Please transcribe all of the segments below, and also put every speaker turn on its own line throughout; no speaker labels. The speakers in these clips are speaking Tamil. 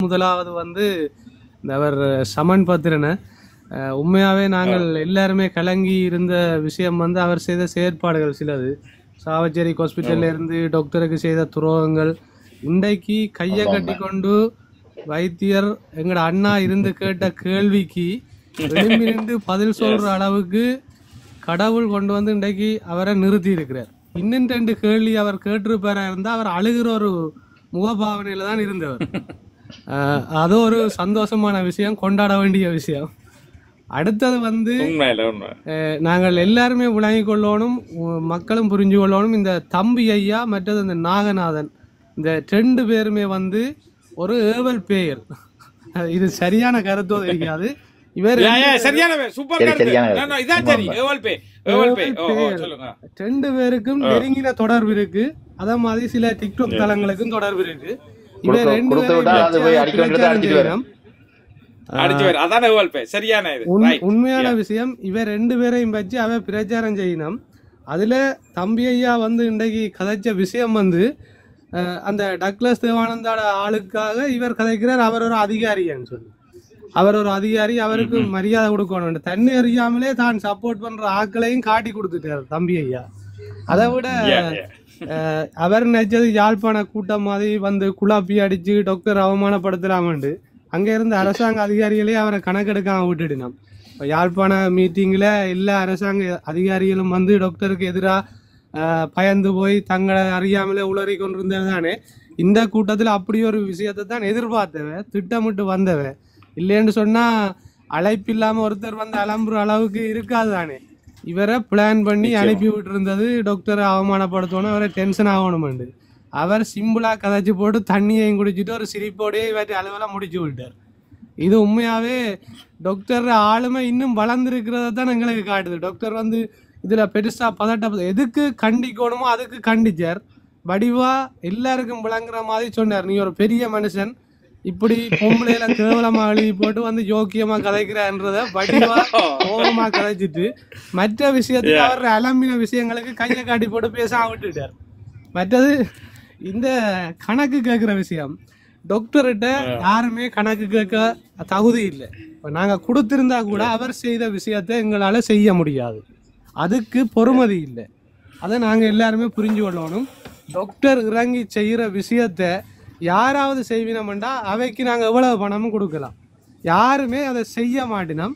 முதலாவது வந்து இந்த அவர் சமன் பத்திரனை உண்மையாகவே நாங்கள் எல்லாருமே கலங்கி இருந்த விஷயம் வந்து அவர் செய்த செயற்பாடுகள் சிலது. சாவச்சேரி ஹாஸ்பிட்டல்ல இருந்து டாக்டருக்கு செய்த துரோகங்கள், இன்றைக்கு கையை கட்டி கொண்டு வைத்தியர் எங்கட அண்ணா இருந்து கேட்ட கேள்விக்கு எழும்பிருந்து பதில் சொல்ற அளவுக்கு கடவுள் கொண்டு வந்து இன்றைக்கு அவரை நிறுத்தி இருக்கிறார். இன்னும் 2 கேள்வி அவர் கேட்டிருப்பாரா இருந்தா அவர் அழுகிற ஒரு முகபாவனையில தான் இருந்தவர். அது ஒரு சந்தோஷமான விஷயம், கொண்டாட வேண்டிய விஷயம். அடுத்தது வந்து நாங்கள் எல்லாருமே விளங்கிக் கொள்ளணும், மக்களும் புரிஞ்சு கொள்ளணும். இந்த தம்பி ஐயா மற்றது இந்த நாகநாதன், இந்த 2 பேருமே வந்து ஒரு ஏவல் பெயர். இது சரியான கருத்தோ தெரியாது. இவர் 2 பேருக்கும் நெருங்கின தொடர்பு இருக்கு. அதே மாதிரி சில டிக்டாக் தளங்களுக்கும் தொடர்பு இருக்கு. இவர் 2 பேரும் உண்மையான விஷயம். இவர் 2 பேரையும் வச்சு அவ பிரச்சாரம் செய்யணும். அதுல தம்பி ஐயா வந்து இன்றைக்கு கதைச்ச விஷயம் வந்து அந்த டக்ளஸ் தேவானந்தாட ஆளுக்காக இவர் கதைக்கிறார். அவர் ஒரு அதிகாரின்னு சொல்லி, அவர் ஒரு அதிகாரி, அவருக்கு மரியாதை கொடுக்கணும். தன்னை அறியாமலே தான் சப்போர்ட் பண்ற ஆட்களையும் காட்டி கொடுத்துட்டார் தம்பி ஐயா. அதை விட அவர் நினைச்சது யாழ்ப்பாண கூட்டம் மாதிரி வந்து குழாப்பி அடிச்சு டாக்டர் அவமானப்படுத்தலாமண்டு அங்க இருந்த அரசாங்க அதிகாரிகளே அவரை கணக்கெடுக்காம விட்டுடினோம். இப்போ யாழ்ப்பாண மீட்டிங்கில் எல்லா அரசாங்க அதிகாரிகளும் வந்து டாக்டருக்கு எதிராக பயந்து போய் தங்களை அறியாமலே உளறி கொண்டிருந்தது தானே. இந்த கூட்டத்தில் அப்படி ஒரு விஷயத்தை தான் எதிர்பார்த்தவ, திட்டமிட்டு வந்தவ. இல்லைன்னு சொன்னால் அழைப்பில்லாமல் ஒருத்தர் வந்து அலம்புற அளவுக்கு இருக்காது தானே. இவரை பிளான் பண்ணி அனுப்பி விட்டு இருந்தது டாக்டரை அவமானப்படுத்தணும், அவரை டென்ஷன் ஆகணுமெண்டு. அவர் சிம்பிளா கதைச்சு போட்டு தண்ணியையும் குடிச்சிட்டு ஒரு சிரிப்போடையே இவற்றை அளவெல்லாம் முடிச்சு விட்டார். இது உண்மையாவே டாக்டர் ஆளுமை இன்னும் வளர்ந்துருக்கிறத தான் எங்களுக்கு காட்டுது. டாக்டர் வந்து இதுல பெருசா பதட்ட எதுக்கு கண்டிக்கணுமோ அதுக்கு கண்டிச்சார். வடிவா எல்லாருக்கும் விளங்குற மாதிரி சொன்னார். நீ ஒரு பெரிய மனுஷன், இப்படி பொம்பளையில கேவலமா எழுதி போட்டு வந்து யோக்கியமா கதைக்கிறன்றத வடிவா கோபமா கதைச்சிட்டு மற்ற விஷயத்துக்கு அவர் அலம்பின விஷயங்களுக்கு கையை காட்டி போட்டு பேசாம விட்டுட்டார். மற்றது இந்த கணக்கு கேட்குற விஷயம், டாக்டர்கிட்ட யாருமே கணக்கு கேட்க தகுதி இல்லை. இப்போ நாங்கள் கொடுத்திருந்தா கூட அவர் செய்த விஷயத்தை எங்களால் செய்ய முடியாது, அதுக்கு பொறுமதி இல்லை. அதை நாங்கள் எல்லாருமே புரிஞ்சு கொள்ளணும். டாக்டர் இறங்கி செய்கிற விஷயத்த யாராவது செய்வினோம்டா அவைக்கு நாங்கள் எவ்வளவு பணமும் கொடுக்கலாம், யாருமே அதை செய்ய மாட்டினோம்.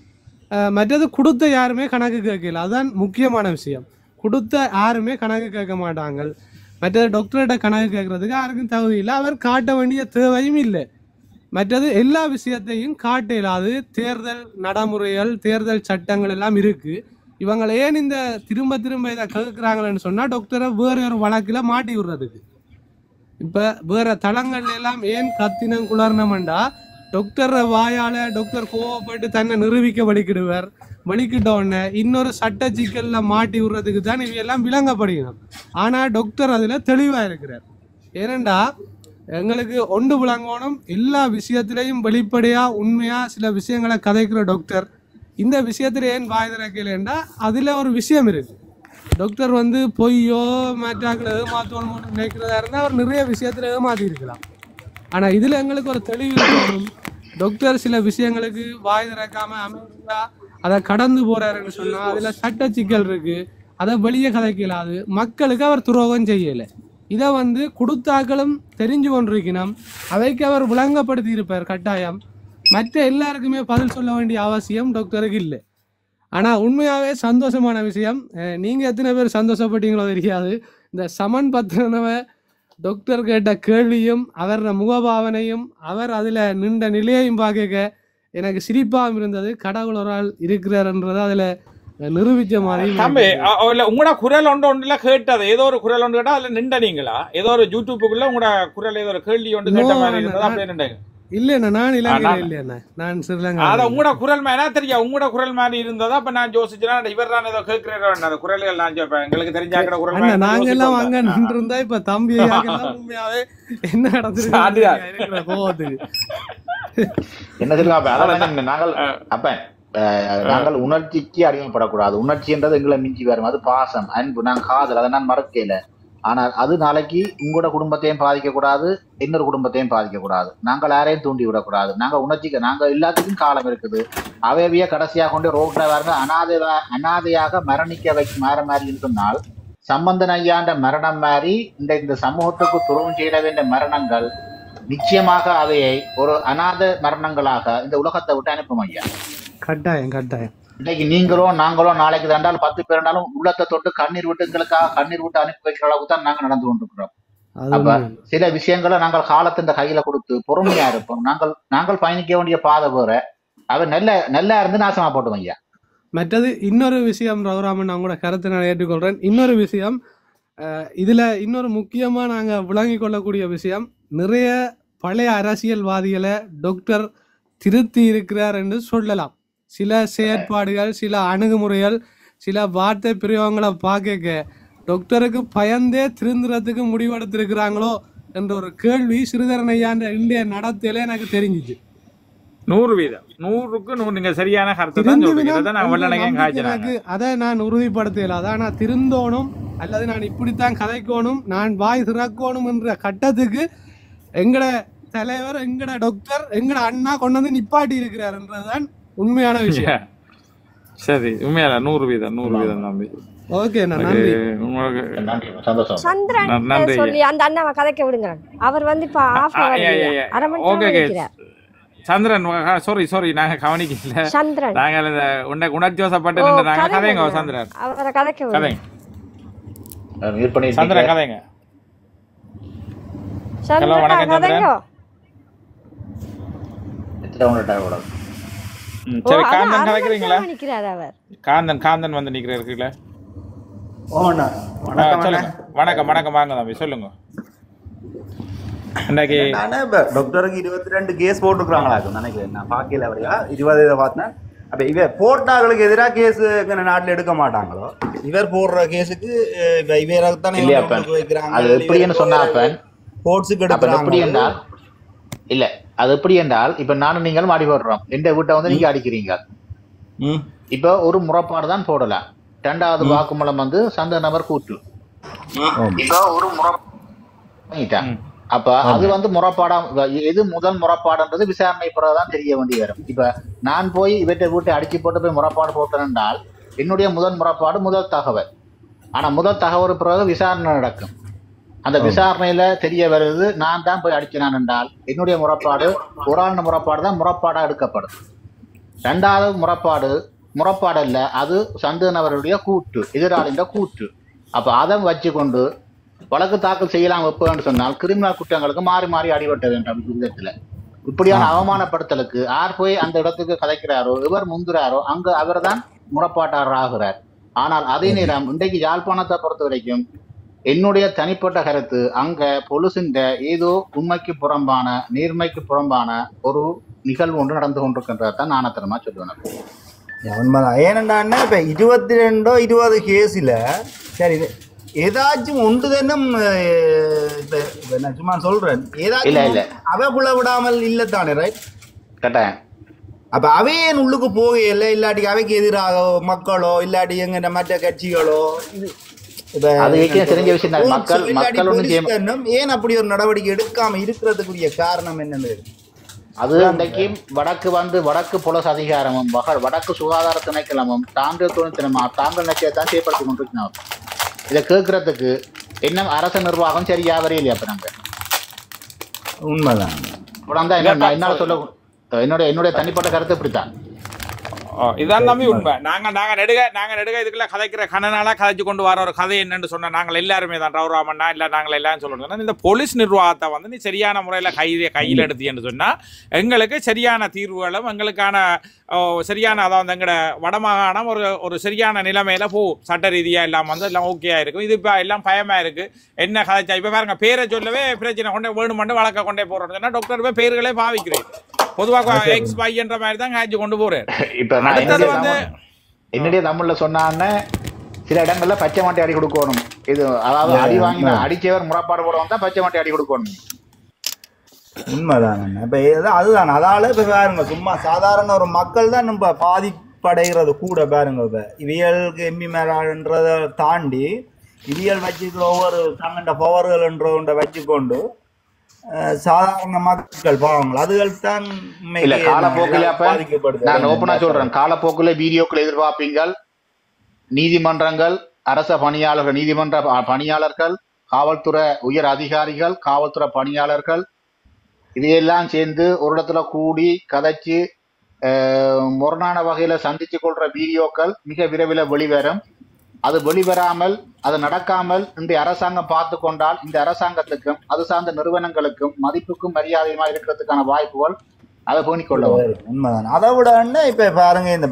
மற்றது கொடுத்த யாருமே கணக்கு கேட்கல, அதுதான் முக்கியமான விஷயம். கொடுத்த யாருமே கணக்கு கேட்க மாட்டாங்க. மற்றது டாக்டர்கிட்ட கணக்கு கேட்கறதுக்கு யாருக்கும் தகுதி இல்லை, அவர் காட்ட வேண்டிய தேவையும் இல்லை. மற்றது எல்லா விஷயத்தையும் காட்ட இல்லாது தேர்தல் நடைமுறைகள், தேர்தல் சட்டங்கள் எல்லாம் இருக்கு. இவங்களை ஏன் இந்த திரும்ப திரும்ப இதை கேட்குறாங்களேன்னு சொன்னால் டாக்டரை வேற ஒரு வழக்கில் மாட்டி விடுறதுக்கு. இப்போ வேற தளங்கள்ல எல்லாம் ஏன் கத்தினம் குளர்னமெண்டா டாக்டர் வாயால் டாக்டர் கோவப்பட்டு தன்னை நிரூபிக்க வலிக்கிடுவார். வலிக்கிட்ட உடனே இன்னொரு சட்ட சிக்கலில் மாட்டி விடுறதுக்கு தான் இவையெல்லாம் விளங்கப்படுகிறோம். ஆனால் டாக்டர் அதில் தெளிவாக இருக்கிறார். ஏனெண்டா எங்களுக்கு ஒன்று விளங்கணும், எல்லா விஷயத்திலையும் வெளிப்படையாக உண்மையாக சில விஷயங்களை கதைக்கிற டாக்டர் இந்த விஷயத்தில் ஏன் வாய் திறக்கலைன்னா அதில் ஒரு விஷயம் இருக்குது. டாக்டர் வந்து பொய்யோ மற்றாக்களை ஏமாத்தணும் நினைக்கிறதா இருந்தால் அவர் நிறைய விஷயத்தில் ஏமாற்றி இருக்கலாம். ஆனால் இதில் எங்களுக்கு ஒரு தெளிவு இருக்கணும். டாக்டர் சில விஷயங்களுக்கு வாய் திறக்காமல் அமைதியாக அதை கடந்து போறாருன்னு சொன்னால் அதில் சட்ட சிக்கல் இருக்குது, அதை வெளியே கதைக்கலாது. மக்களுக்கு அவர் துரோகம் செய்யலை. இதை வந்து கொடுத்தாக்களும் தெரிஞ்சு கொண்டிருக்கணும், அவைக்கு அவர் விளங்கப்படுத்தி இருப்பார் கட்டாயம். மற்ற எல்லாருக்குமே பதில் சொல்ல வேண்டிய அவசியம் டாக்டருக்கு இல்லை. ஆனால் உண்மையாகவே சந்தோஷமான விஷயம், நீங்கள் எத்தனை பேர் சந்தோஷப்பட்டீங்களோ தெரியாது. இந்த சமன் பத்திரனவை டாக்டர் கேட்ட கேள்வியும் அவர் முகபாவனையும் அவர் அதில் நின்ற நிலையையும் பார்க்க எனக்கு சிரிப்பாகவும் இருந்தது. கடவுள் ஒரு ஆள் இருக்கிறார்ன்றதை அதில் நிரூபிச்ச மாதிரி.
உங்களோட குரல் ஒன்றுல கேட்டது, ஏதோ ஒரு குரல் ஒன்று கேட்டா அதுல நின்ற நீங்களா? ஏதோ ஒரு யூடியூப்புக்குள்ள உங்களோட குரல் ஏதோ ஒரு கேள்வி ஒன்று கேட்ட மாதிரி இருந்தது, அப்படியே நின்றாங்க.
இல்லண்ணா நான் இலங்கையில இல்லையா, நான் ஸ்ரீலங்கா.
அத உங்களோட குரல் மேனா தெரியும், உங்களோட குரல் மாதிரி இருந்ததா. அப்ப நான் யோசிச்சேன் இவர் தான் ஏதோ கேட்கிறேன் அந்த குரல்கள். நான் எங்களுக்கு தெரிஞ்சாக்கிற குரல்
நாங்க எல்லாம் அங்க நின்று இருந்தா இப்ப தம்பி உண்மையாவே என்ன நடந்துருக்கு கோவத்துக்கு
என்ன சொல்லுங்க. நாங்கள் அப்ப நாங்கள் உணர்ச்சிக்கு அடிமைப்படக்கூடாது. உணர்ச்சி என்றது எங்களை மிஞ்சி வரும், அது பாசம், அன்பு, நான் காதல், அதை நான் மறக்கல. ஆனால் அது நாளைக்கு உங்களோட குடும்பத்தையும் பாதிக்கக்கூடாது, இன்னொரு குடும்பத்தையும் பாதிக்கக்கூடாது. நாங்கள் யாரையும் தூண்டி விடக்கூடாது. நாங்கள் உணர்ச்சிக்க நாங்கள் எல்லாத்துக்கும் காலம் இருக்குது. அவைய கடைசியாக கொண்டு ரோட்ல வாங்க அனாதையாக மரணிக்க மாற மாதிரி சொன்னால் சம்பந்தன் ஐயாண்ட மரணம் மாதிரி இந்த சமூகத்துக்கு துரோகம் செய்ய வேண்டிய மரணங்கள் நிச்சயமாக அவையை ஒரு அநாத மரணங்களாக இந்த உலகத்தை விட்டு அனுப்பும் ஐயா.
கட்டாயம் கட்டாயம்.
இன்னைக்கு நீங்களோ நாங்களோ நாளைக்கு தண்டாலும் 10 பேர் இருந்தாலும் உள்ளத்தை தொட்டு கண்ணீர் விட்டு எங்களுக்காக கண்ணீர் விட்டு அனுப்பி வைக்கிற அளவுக்கு தான் நாங்க நடந்து கொண்டிருக்கிறோம். அப்ப சில விஷயங்களை நாங்கள் காலத்தின் கையில கொடுத்து பொறுமையா இருப்போம். நாங்கள் பயணிக்க வேண்டிய பாதை போற அவர் நல்லா இருந்து நாசமா போட்டோம் ஐயா.
மற்றது இன்னொரு விஷயம் ரகுராமன், நான் கூட கருத்தை நான் ஏற்றுக்கொள்றேன். இன்னொரு விஷயம், இதுல இன்னொரு முக்கியமா நாங்க விளங்கி கொள்ளக்கூடிய விஷயம், நிறைய பழைய அரசியல்வாதிகளை டாக்டர் திருத்தி இருக்கிறார் என்று சொல்லலாம். சில செயற்பாடுகள், சில அணுகுமுறைகள், சில வார்த்தை பிரயோகங்களை பார்க்க டாக்டருக்கு பயந்தே திருந்துறதுக்கு முடிவெடுத்திருக்கிறாங்களோ என்ற ஒரு கேள்வி சிறிதரன் ஐயாண்ட இந்திய நடத்தையில எனக்கு தெரிஞ்சிச்சு.
100% 100க்கு 100 நீங்க சரியான கருத்தை தான் சொல்றீங்க.
அதை நான் உறுதிப்படுத்தல. அதான் நான் திருந்தோணும் அல்லது நான் இப்படித்தான் கதைக்கணும், நான் வாய் திறக்கணும் என்ற கட்டத்துக்கு எங்கட தலைவர், எங்கட டாக்டர், எங்கட அண்ணா கொண்டு வந்து நிப்பாட்டி இருக்கிறார் என்றதுதான் உண்மையான விஷயம்.
சரி, உண்மையா 100% நம்பி.
ஓகே, நான் நன்றி.
சந்திரன் சொல்லி அந்த அண்ணாவை கதைக்க விடுங்க. அவர் வந்து இப்ப அரை மணி நேரம்
சந்திரன், சாரி நாங்க கவனிக்கல.
சந்திரன்
நாங்க இந்த உணர்ச்சி வசப்பட்டு நாங்க கதைங்க. சந்திரன்
அவரை கதைக்க விடுங்க.
சந்திரன் கதைங்க.
ஹலோ, வணக்கம் சந்திரன்.
சரி, காந்தன் கதைக்கிறீங்களா?
அவர்
காந்தன் வந்து நிக்கிறீங்களா? வணக்கம் வாங்க தம்பி, சொல்லுங்க.
டாக்டருக்கு 22 கேஸ் போட்டுருக்காங்களாக்கும் நினைக்கிறேன். நான் பார்க்கல அப்படியா 20 பார்த்தேன். அப்ப இவர் போட்டாங்களுக்கு எதிராக கேஸ் எங்க நாட்டில் எடுக்க மாட்டாங்களோ, இவர் போடுற கேஸுக்கு இவருக்கு தானே வைக்கிறாங்க.
அது எப்படின்னு சொன்னா
ஸ்போர்ட்ஸுக்கு எடுக்கிறாங்க.
இல்ல, அது எப்படி என்றால் இப்ப நானும் நீங்களும் அடி போடுறோம். எந்த வீட்டை வந்து நீங்க அடிக்கிறீங்க. இப்ப ஒரு முறைப்பாடு தான் போடலாம். 2வது வாக்குமூலம் வந்து சந்த நபர் கூற்று. இப்ப ஒரு முறை அப்ப அது வந்து முறைப்பாடா, எது முதல் முறைப்பாடுன்றது விசாரணை பிறகுதான் தெரிய வேண்டி வரும். இப்ப நான் போய் இவற்றை வீட்டை அடிச்சு போட்டு போய் முறைப்பாடு போட்டேன் என்றால் என்னுடைய முதல் முறைப்பாடு முதல் தகவல். ஆனா முதல் தகவல் பிறகு விசாரணை நடக்கும். அந்த விசாரணையில தெரிய வருது நான் தான் போய் அடிச்சினான் என்றால் என்னுடைய முறைப்பாடு ஒரு ஆண்டு முறைப்பாடு தான் முறைப்பாடா எடுக்கப்படும். 2வது முறைப்பாடு இல்ல, அது சந்தேகநபருடைய கூற்று, எதிராளின்ற கூற்று. அப்ப அதை வச்சு கொண்டு வழக்கு தாக்கல் செய்யலாம் வைப்பேன்னு சொன்னால் கிரிமினல் குற்றங்களுக்கு மாறி மாறி அடிபட்ட வேண்டும். விதத்துல இப்படியான அவமானப்படுத்தலுக்கு யார் போய் அந்த இடத்துக்கு கதைக்கிறாரோ, இவர் முந்துறாரோ, அங்க அவர் தான் முறைப்பாட்டாளர் ஆகிறார். ஆனால் அதே நேரம் இன்றைக்கு யாழ்ப்பாணத்தை பொறுத்த வரைக்கும் என்னுடைய தனிப்பட்ட கருத்து, அங்க பொலிசின் ஏதோ உண்மைக்கு புறம்பான, நேர்மைக்கு புறம்பான ஒரு நிகழ்வு ஒன்று நடந்து கொண்டிருக்கின்றதான் நாணத்தனமா சொல்லுவேன்.
உண்மைதான். ஏனென்னா இப்ப 22 20 கேஸ்ல சரி ஏதாச்சும் ஒன்று தானும் நான் சும்மா சொல்றேன். ஏதாச்சும் அவை புல விடாமல் இல்லத்தானே, ரைட்?
கட்டாயம்.
அப்ப அவையன் உள்ளுக்கு போகல, இல்லாட்டி அவைக்கு எதிராக மக்களோ இல்லாட்டி எங்க மற்ற கட்சிகளோ ஏன் அப்படி ஒரு நடவடிக்கை எடுக்காம இருக்கிறதுக்குரிய காரணம் என்னன்னு
அது இன்றைக்கு வடக்கு புலஸ் அதிகாரமும் வடக்கு சுகாதார திணைக்களமும் தாங்கள் துணைத்தினமா தாங்கள் நிச்சயத்தான் செயல்படுத்திக் கொண்டிருக்கிறோம். இதை கேட்கறதுக்கு என்ன அரசு நிர்வாகம் சரியா வரையிலையா? அப்ப நாங்க
உண்மைதான்
என்னால சொல்ல என்னுடைய தனிப்பட்ட கருத்து இப்படித்தான்.
இதான் தம்பி உண்மை. நாங்க நெடுக இதுக்குள்ள கதைக்கிற கணனால கதைச்சு கொண்டு வர ஒரு கதை என்னன்னு சொன்னா நாங்கள் எல்லாருமே தான் ரவுராமண்ணா இல்ல நாங்கள் எல்லாரும் சொல்லணும். இந்த போலீஸ் நிர்வாகத்தை வந்து நீ சரியான முறையில கையில் எடுத்தீன்னு சொன்னா எங்களுக்கு சரியான தீர்வுகளும் எங்களுக்கான சரியான, அதாவது எங்கட வடமாகாணம் ஒரு சரியான நிலைமையில சட்ட ரீதியா எல்லாம் வந்து எல்லாம் ஓகேயா இருக்கும். இது இப்ப எல்லாம் பயமா இருக்கு. என்ன கதைச்சா இப்ப பாருங்க, பேரை சொல்லவே பிரச்சனை கொண்டே வேணுமெண்டு வழக்க கொண்டே போறோம்னு சொன்னா டாக்டர் போய் பேர்களே பாவிக்கிறேன். பொதுவாக எக்ஸ் பை என்ற மாதிரி தான் காய்ச்சி கொண்டு போறேன்.
இப்ப என்னுடைய தமிழ்ல சொன்னான்னு சில இடங்கள்ல பச்சை மாட்டி அடி கொடுக்கணும். இது அதாவது அடி வாங்கினா அடிச்சவர் முறைப்பாடு போட வந்தா பச்சை மாட்டி அடி கொடுக்கணும்.
உண்மைதாங்க. இப்ப அதுதான். அதால இப்ப பாருங்க, சும்மா சாதாரண ஒரு மக்கள் தான் நம்ம பாதிப்படைகிறது கூட பாருங்க. இப்ப இவியலுக்கு எம்பி மேலான்றத தாண்டி இவியல் வச்சுக்கிற ஒவ்வொரு தங்கண்ட பவர்கள் என்ற வச்சுக்கொண்டு சாதாரண மக்கள் பாவங்கள் அதுகள் தான்
இல்ல காலப்போக்கில் நான் ஓப்பனா சொல்றேன், காலப்போக்கில் வீடியோக்கள் எதிர்பார்ப்பீங்கள். நீதிமன்றங்கள், அரச பணியாளர்கள், நீதிமன்ற பணியாளர்கள், காவல்துறை உயர் அதிகாரிகள், காவல்துறை பணியாளர்கள் இதையெல்லாம் சேர்ந்து ஒரு இடத்துல கூடி கதைச்சு முரணான வகையில சந்திச்சு கொள்ற வீடியோக்கள் மிக விரைவில் வெளிவரும். அது வெளிவராமல், அது நடக்காமல் இன்றைய அரசாங்கம் பார்த்து கொண்டால் இந்த அரசாங்கத்துக்கும் அது சார்ந்த நிறுவனங்களுக்கும் மதிப்புக்கும் மரியாதையுமா இருக்கிறதுக்கான வாய்ப்புகள் அதை பேணிக்கொள்ள
உண்மைதான். அதை விட இப்ப பாருங்க, இந்த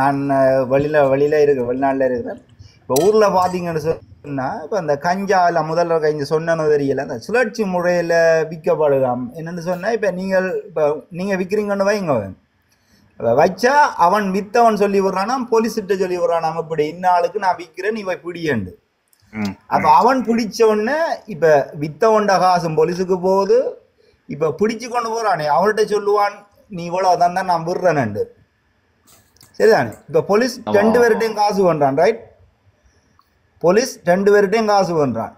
நான் வெளியில இருக்கு, வெளிநாட்டுல இருக்கிறேன். இப்ப ஊர்ல பாத்தீங்கன்னு சொன்னா இப்ப இந்த கஞ்சா இல்ல முதல்ல இங்க சொன்னனோ தெரியல, அந்த சுழற்சி முறையில விற்கப்படுகாம். என்னன்னு சொன்னா இப்ப நீங்க விற்கிறீங்கன்னு வைங்க, வச்சா அவன் வித்தவன் சொல்லி விடுறானா, போலீஸ்கிட்ட சொல்லி விடுறானா, இப்படி இன்னாளுக்கு நான் விற்கிறேன், நீ போய் பிடியண்டு. அப்ப அவன் பிடிச்ச உடனே இப்ப வித்தவன்ட காசும் போலீஸுக்கு போகுது. இப்ப பிடிச்சு கொண்டு போறானே அவர்கிட்ட சொல்லுவான், நீ இவ்வளவுதான் தான் நான் விடுறேன்னு. சரிதானே? இப்ப போலீஸ் 2 பேர்கிட்டையும் காசு பண்றான், ரைட்? போலீஸ் 2 பேர்கிட்டையும் காசு பண்றான்.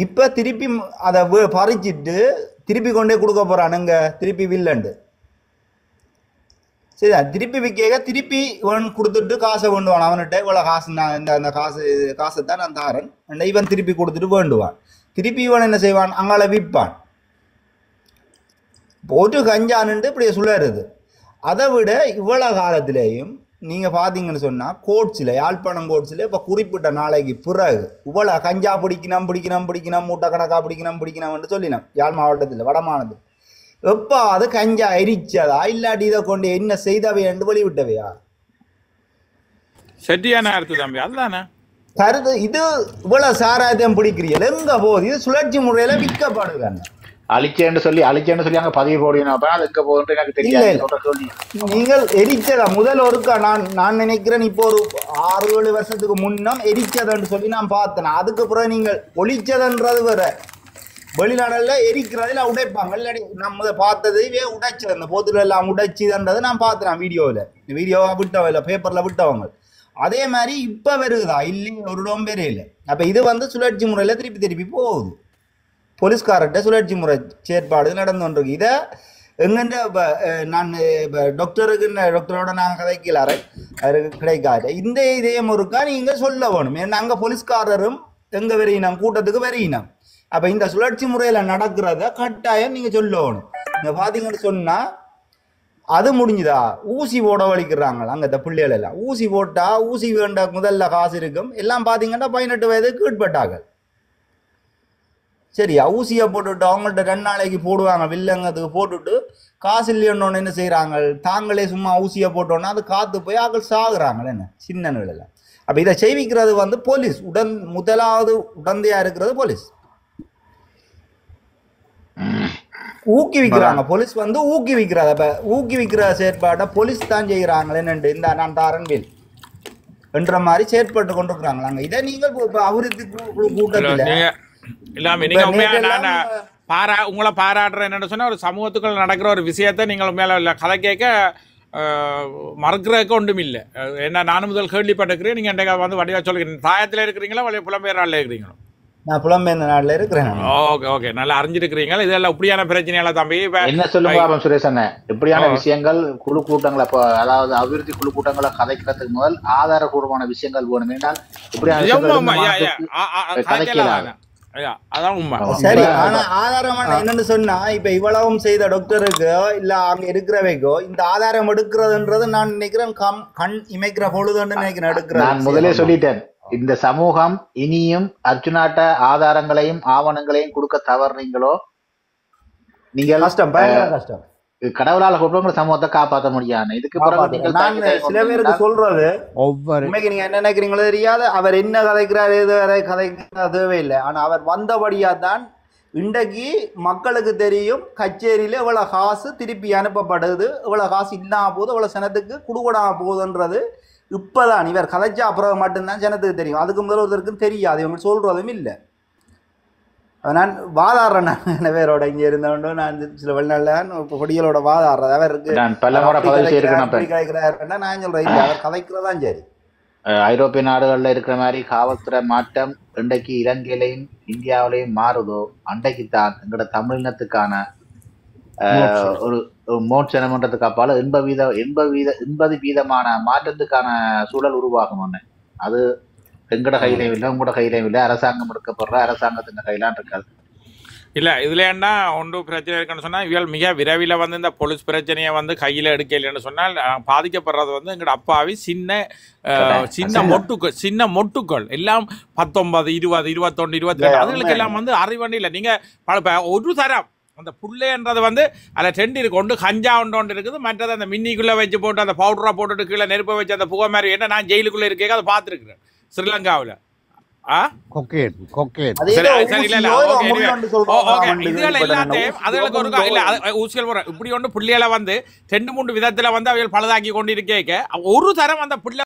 இப்ப திருப்பி அதை பறிச்சிட்டு திருப்பி கொண்டே கொடுக்க போறான் எங்க, திருப்பி வில்லண்டு. சரிதா? திருப்பி விற்க திருப்பி இவன் கொடுத்துட்டு காசை வேண்டுவான் அவன்கிட்ட, இவ்வளவு காசு நான் இந்த காசை தான் நான் தாரன், இவன் திருப்பி கொடுத்துட்டு வேண்டுவான். திருப்பி இவன் என்ன செய்வான், அங்கால விற்பான். ஒரு கஞ்சானுட்டு இப்படி சுழருது. அதை விட இவ்வளவு காலத்திலேயும் நீங்க பாத்தீங்கன்னு சொன்னா கோட்ஸில், யாழ்ப்பாணம் கோட்ஸில் இப்ப குறிப்பிட்ட நாளைக்கு பிறகு இவ்வளவு கஞ்சா பிடிக்கணும் மூட்டை கணக்கா பிடிக்கணும்னு சொல்லினோம். யாழ் மாவட்டத்தில் வடமானது எப்ப அது கஞ்சா எரிச்சதா இல்லாட்டி இதை கொண்டு என்ன செய்தவை என்று வெளிவிட்டவையா?
சரியான அர்த்தம் தம்பி, அதுதானே
கருது. இது இவ்வளவு சாராயத்தையும் பிடிக்கிறீர்கள் எங்க போகுது? இது சுழற்சி முறையில விற்கப்படுது.
அழிச்சேன்னு சொல்லி அங்க பதிவு போடுவீங்க, அது எங்க போகுதுன்னு எனக்கு தெரியல.
நீங்கள் எரிச்சதா முதல் ஒருக்கா நான் நினைக்கிறேன், இப்போ ஒரு 6-7 வருஷத்துக்கு முன்னம் எரிச்சதுன்னு சொல்லி நான் பார்த்தேன். அதுக்கப்புறம் நீங்கள் ஒழிச்சதுன்றது வேற. வெளிநாடுல எரிக்கிறதுல உடைப்பாங்க, இல்லாடி நம்ம பார்த்ததுவே உடைச்சது, அந்த போத்துல எல்லாம் உடைச்சுதுன்றது நான் பார்த்தேன் வீடியோவா விட்டவங்க, பேப்பர்ல விட்டவங்க. அதே மாதிரி இப்ப வருகுதா இல்லைங்க, ஒரு இடம் பேரே இல்லை. அப்ப இது சுழற்சி முறையில திருப்பி போகுது. போலீஸ்கார்ட்ட சுழற்சி முறை செயற்பாடு நடந்து கொண்டிருக்கு. இதை எங்கன்ற நான் டாக்டரோட நாங்கள் கதைக்கலாரு அவருக்கு கிடைக்காது. இந்த இதயம் இருக்கா நீங்க சொல்ல வேணும். ஏன்னா அங்க போலீஸ்காரரும் எங்க வரையினம் கூட்டத்துக்கு வரையினம். அப்ப இந்த சுழற்சி முறையில நடக்கிறத கட்டாயம் நீங்க சொல்லணும். நீங்க பாத்தீங்கன்னு சொன்னா அது முடிஞ்சுதா, ஊசி போட வலிக்கிறாங்க அங்க பிள்ளைகள் எல்லாம். ஊசி போட்டா ஊசி வேண்ட முதல்ல காசு இருக்கும். எல்லாம் பாத்தீங்கன்னா 18 வயதுக்கு கீழ்பட்டாங்க. சரியா? ஊசியை போட்டுட்டு அவங்கள்ட்ட 2 நாளைக்கு போடுவாங்க, வில்லங்கத்துக்கு போட்டுட்டு காசு இல்லையோன்னு என்ன செய்யறாங்க, தாங்களே சும்மா ஊசியை போட்டோன்னா அது காத்து போய் ஆக்கள் சாகுறாங்க என்ன சின்ன நிலையில. அப்ப இதை செய்விக்கிறது போலீஸ். முதலாவது உடந்தையா இருக்கிறது போலீஸ். ஊக்குவிக்கிறாங்க போலீஸ் ஊக்குவிக்கிறாங்க. அப்ப ஊக்குவிக்கிற செயற்பாட்டை போலீஸ் தான் செய்யறாங்க. என்னண்டு இந்த நான் தாரன் வில் என்ற மாதிரி செயற்பட்டு கொண்டிருக்கிறாங்க. இதை நீங்கள் அபிவிருத்தி கூட்டத்தில்
உங்களை பாராட்டுற என்னன்னு சொன்னா, ஒரு சமூகத்துக்குள்ள நடக்கிற ஒரு விஷயத்த நீங்கள் உண்மையில கதை கேட்க மறக்கிறதுக்கு ஒன்றும் இல்லை. என்ன நானும் முதல் கேள்விப்பட்டிருக்கிறேன். நீங்க என்கிட்ட வடிவா சொல்லுங்க, தாயத்தில் இருக்கிறீங்களா புலம்பெயர் நாட்டில் இருக்கிறீங்களா?
நான் புலம்பெயர் நாட்டில் இருக்கிறேன்.
ஓகே நல்லா அறிஞ்சிருக்கிறீங்க. இதெல்லாம் இப்படியான பிரச்சனையால தம்பி
என்ன சொல்லுங்க சுரேஷ் அண்ணே, இப்படியான விஷயங்கள் குழு கூட்டங்களை, அதாவது அபிவிருத்தி குழு கூட்டங்களை கதைக்கிறதுக்கு முதல் ஆதாரபூர்வமான விஷயங்கள் வேணும். என்றால்
சரி, ஆனா ஆதாரமான என்னன்னு சொன்னா இப்ப இவ்வளவும் செய்த டாக்டருக்கோ இல்ல அங்க இருக்கிறவைக்கோ இந்த ஆதாரம் எடுக்கிறதுன்றது நான் நினைக்கிறேன் கண் இமைக்கிற பொழுதுன்னு நினைக்கிறேன் எடுக்கிறேன்.
நான் முதலே சொல்லிட்டேன், இந்த சமூகம் இனியும் அர்ஜுனாட்ட ஆதாரங்களையும் ஆவணங்களையும் கொடுக்க தவறுனீங்களோ நீங்கள்
கஷ்டம், பயங்கர கஷ்டம்.
கடவுளால கொடுக்கிற சமூகத்தை காப்பாற்ற முடியாது. இதுக்கு பிறகு
நான் சில பேருக்கு சொல்றது உண்மைக்கு நீங்க என்ன நினைக்கிறீங்களோ தெரியாது. அவர் என்ன கதைக்கிறார் ஏதோ கதைக்கிறார் தேவையில்லை. ஆனா அவர் வந்தபடியா தான் இன்றைக்கு மக்களுக்கு தெரியும் கச்சேரியில இவ்வளவு காசு திருப்பி அனுப்பப்படுது, இவ்வளவு காசு இல்லாம போகுது, இவ்வளவு சனத்துக்கு குடுக்கூடாம போகுதுன்றது இப்பதான் இவர் கதைச்சா அப்புறம் மட்டும்தான் ஜனத்துக்கு தெரியும். அதுக்கு முதல் ஒருத்தருக்கும் தெரியாது, இவங்க சொல்றதும் இல்லை. நான் வாதாடுறேன், நான் வேறோட இங்க இருந்தோண்டு நான் சில வெளிநாடுல கொடிகளோட வாதாடுறது அவருக்கு
நான் சொல்றேன் இல்லை,
அவர் கதைக்கிறதான் சரி.
ஐரோப்பிய நாடுகள்ல இருக்கிற மாதிரி காவல்துறை மாற்றம் இன்றைக்கு இலங்கையிலையும் இந்தியாவிலையும் மாறுதோ அன்றைக்குத்தான் எங்களோட தமிழினத்துக்கான ஒரு மோட்சனம்ன்றதுக்கு அப்பால 80% மாற்றத்துக்கான சூழல் உருவாகும். அது எங்கட கையிலையும் இல்லை, உங்களோட கையிலையும் இல்லை, அரசாங்கம் எடுக்கப்படுற அரசாங்கத்தின் கையிலான் இருக்காது.
இல்லை இதில் என்ன ஒன்றும் பிரச்சனை இருக்குன்னு சொன்னால் இவள் மிக விரைவில் வந்து இந்த போலீஸ் பிரச்சனையை வந்து கையில் எடுக்கலைன்னு சொன்னால் பாதிக்கப்படுறது வந்து எங்களோட அப்பாவி சின்ன மொட்டுக்கள் எல்லாம் 19, 20, 21, 22 அதுகளுக்கு எல்லாம் வந்து அறிவண்டி இல்லை. நீங்கள் ஒரு தரம் அந்த புள்ளைன்றது வந்து அதில் 2 இருக்கு. ஒன்று கஞ்சா ஒன்று இருக்குது, மற்றது அந்த மின்னிக்குள்ளே வச்சு போட்டு அந்த பவுடராக போட்டுட்டு கீழே நெருப்பை வச்சு அந்த புகை மாதிரி என்ன நான் ஜெயிலுக்குள்ளே இருக்கேன் அதை பார்த்துருக்குறேன் ஸ்ரீலங்காவில். ஊசிகள் இப்படி ஒன்று புள்ளிகளை வந்து 2-3 விதத்துல வந்து அவைகள் பழுதாக்கி கொண்டு இருக்க ஒரு தரம் அந்த புள்ள